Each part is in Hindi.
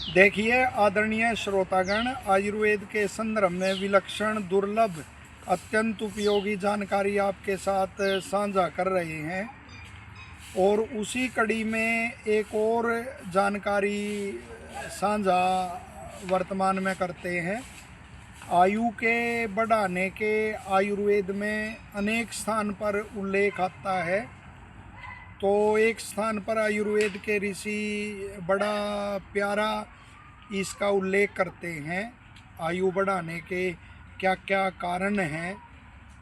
देखिए आदरणीय श्रोतागण, आयुर्वेद के संदर्भ में विलक्षण, दुर्लभ, अत्यंत उपयोगी जानकारी आपके साथ साझा कर रहे हैं। और उसी कड़ी में एक और जानकारी साझा वर्तमान में करते हैं। आयु के बढ़ाने के आयुर्वेद में अनेक स्थान पर उल्लेख आता है। तो एक स्थान पर आयुर्वेद के ऋषि बड़ा प्यारा इसका उल्लेख करते हैं। आयु बढ़ाने के क्या क्या कारण हैं,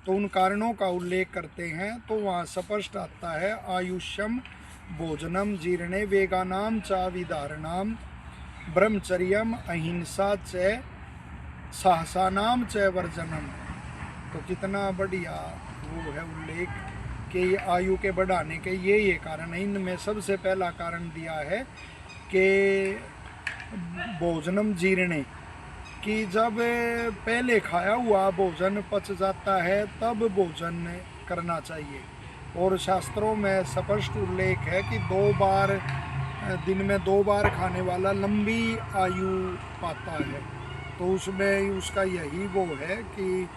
तो उन कारणों का उल्लेख करते हैं। तो वहाँ स्पष्ट आता है, आयुष्यम भोजनम जीर्णे वेगानाम च विधारणाम ब्रह्मचर्यम अहिंसा च साहसानाम च वर्जनम। तो कितना बढ़िया वो है उल्लेख कि आयु के बढ़ाने के ये कारण है। इनमें सबसे पहला कारण दिया है कि भोजनम जीर्णे, कि जब पहले खाया हुआ भोजन पच जाता है तब भोजन करना चाहिए। और शास्त्रों में स्पष्ट उल्लेख है कि दिन में 2 बार खाने वाला लंबी आयु पाता है। तो उसमें उसका यही वो है कि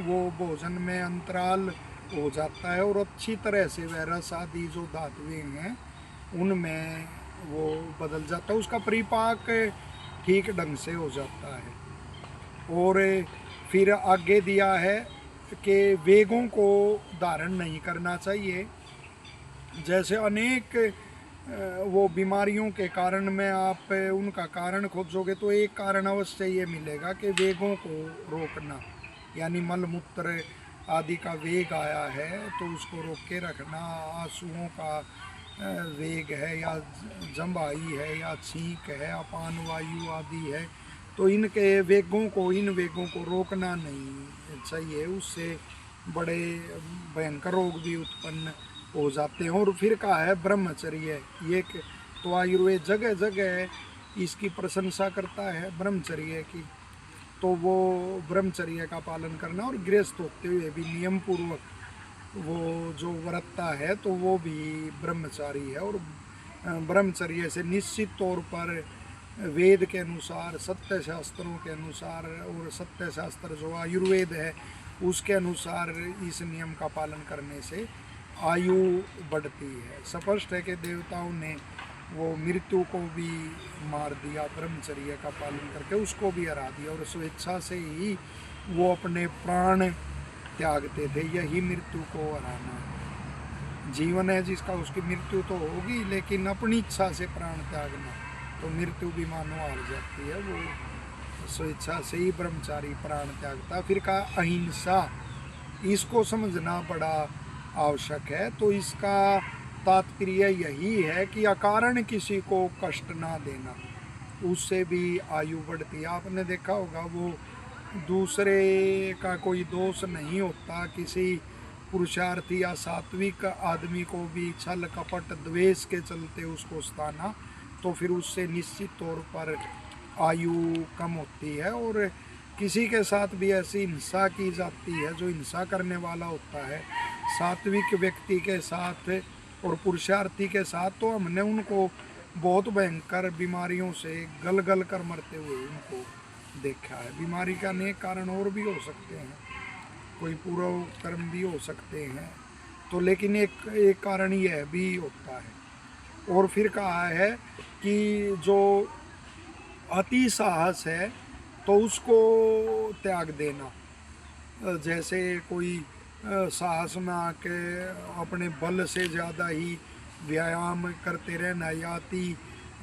वो भोजन में अंतराल हो जाता है और अच्छी तरह से वह रस आदि जो धातुएं हैं उनमें वो बदल जाता है, उसका परिपाक ठीक ढंग से हो जाता है। और फिर आगे दिया है कि वेगों को धारण नहीं करना चाहिए। जैसे अनेक वो बीमारियों के कारण में आप उनका कारण खोजोगे तो एक कारण अवश्य ये मिलेगा कि वेगों को रोकना, यानी मलमूत्र आदि का वेग आया है तो उसको रोक के रखना। आंसुओं का वेग है या जम्भाई है या छींक है, अपान वायु आदि है, तो इन वेगों को रोकना नहीं चाहिए। उससे बड़े भयंकर रोग भी उत्पन्न हो जाते हैं। और फिर कहा है ब्रह्मचर्य, ये तो आयुर्वेद जगह जगह इसकी प्रशंसा करता है ब्रह्मचर्य की। तो वो ब्रह्मचर्य का पालन करना और गृहस्थ होते हुए भी नियम पूर्वक वो जो व्रतता है तो वो भी ब्रह्मचारी है। और ब्रह्मचर्य से निश्चित तौर पर वेद के अनुसार, सत्य शास्त्रों के अनुसार, और सत्य शास्त्र जो आयुर्वेद है उसके अनुसार इस नियम का पालन करने से आयु बढ़ती है। स्पष्ट है कि देवताओं ने वो मृत्यु को भी मार दिया ब्रह्मचर्य का पालन करके, उसको भी हरा दिया और स्वेच्छा से ही वो अपने प्राण त्यागते थे। यही मृत्यु को हराना है। जीवन है जिसका, उसकी मृत्यु तो होगी, लेकिन अपनी इच्छा से प्राण त्यागना, तो मृत्यु भी मानो हार जाती है। वो स्वेच्छा से ही ब्रह्मचारी प्राण त्यागता। फिर कहा अहिंसा, इसको समझना बड़ा आवश्यक है। तो इसका तात्पर्य यही है कि अकारण किसी को कष्ट ना देना, उससे भी आयु बढ़ती है। आपने देखा होगा वो दूसरे का कोई दोष नहीं होता, किसी पुरुषार्थी या सात्विक आदमी को भी छल कपट द्वेष के चलते उसको सताना, तो फिर उससे निश्चित तौर पर आयु कम होती है। और किसी के साथ भी ऐसी हिंसा की जाती है जो हिंसा करने वाला होता है सात्विक व्यक्ति के साथ और पुरुषार्थी के साथ, तो हमने उनको बहुत भयंकर बीमारियों से गल गल कर मरते हुए उनको देखा है। बीमारी का अनेक कारण और भी हो सकते हैं, कोई पूर्व कर्म भी हो सकते हैं, तो लेकिन एक कारण यह भी होता है। और फिर कहा है कि जो अति साहस है तो उसको त्याग देना। जैसे कोई साहस में आके अपने बल से ज़्यादा ही व्यायाम करते रहना, या अति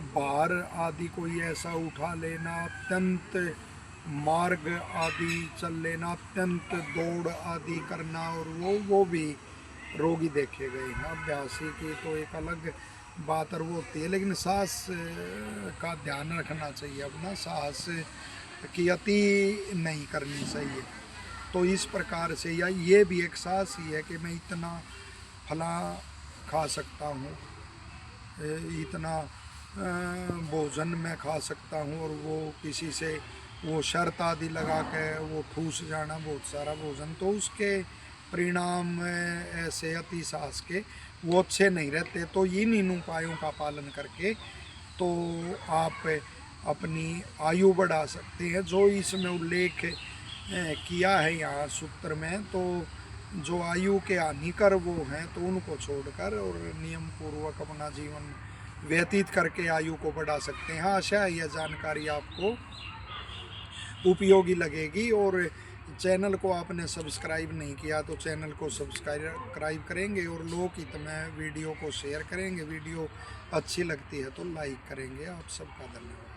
भार आदि कोई ऐसा उठा लेना, अत्यंत मार्ग आदि चल लेना, अत्यंत दौड़ आदि करना, और वो भी रोगी देखे गए हैं। अभ्यासी की तो एक अलग बात और वो होती है, लेकिन साहस का ध्यान रखना चाहिए, अपना साहस की अति नहीं करनी चाहिए। तो इस प्रकार से, या ये भी एक साहस ही है कि मैं इतना फला खा सकता हूँ, इतना भोजन मैं खा सकता हूँ, और वो किसी से वो शर्त आदि लगा के वो ठूस जाना बहुत सारा भोजन, तो उसके परिणाम ऐसे अति साहस के वो अच्छे नहीं रहते। तो इन उपायों का पालन करके तो आप अपनी आयु बढ़ा सकते हैं। जो इसमें उल्लेख किया है यहाँ सूत्र में, तो जो आयु के हानिकर वो हैं तो उनको छोड़कर और नियम पूर्वक अपना जीवन व्यतीत करके आयु को बढ़ा सकते हैं। आशा है यह जानकारी आपको उपयोगी लगेगी। और चैनल को आपने सब्सक्राइब नहीं किया तो चैनल को सब्सक्राइब करेंगे और लोकहित में वीडियो को शेयर करेंगे। वीडियो अच्छी लगती है तो लाइक करेंगे। आप सबका धन्यवाद।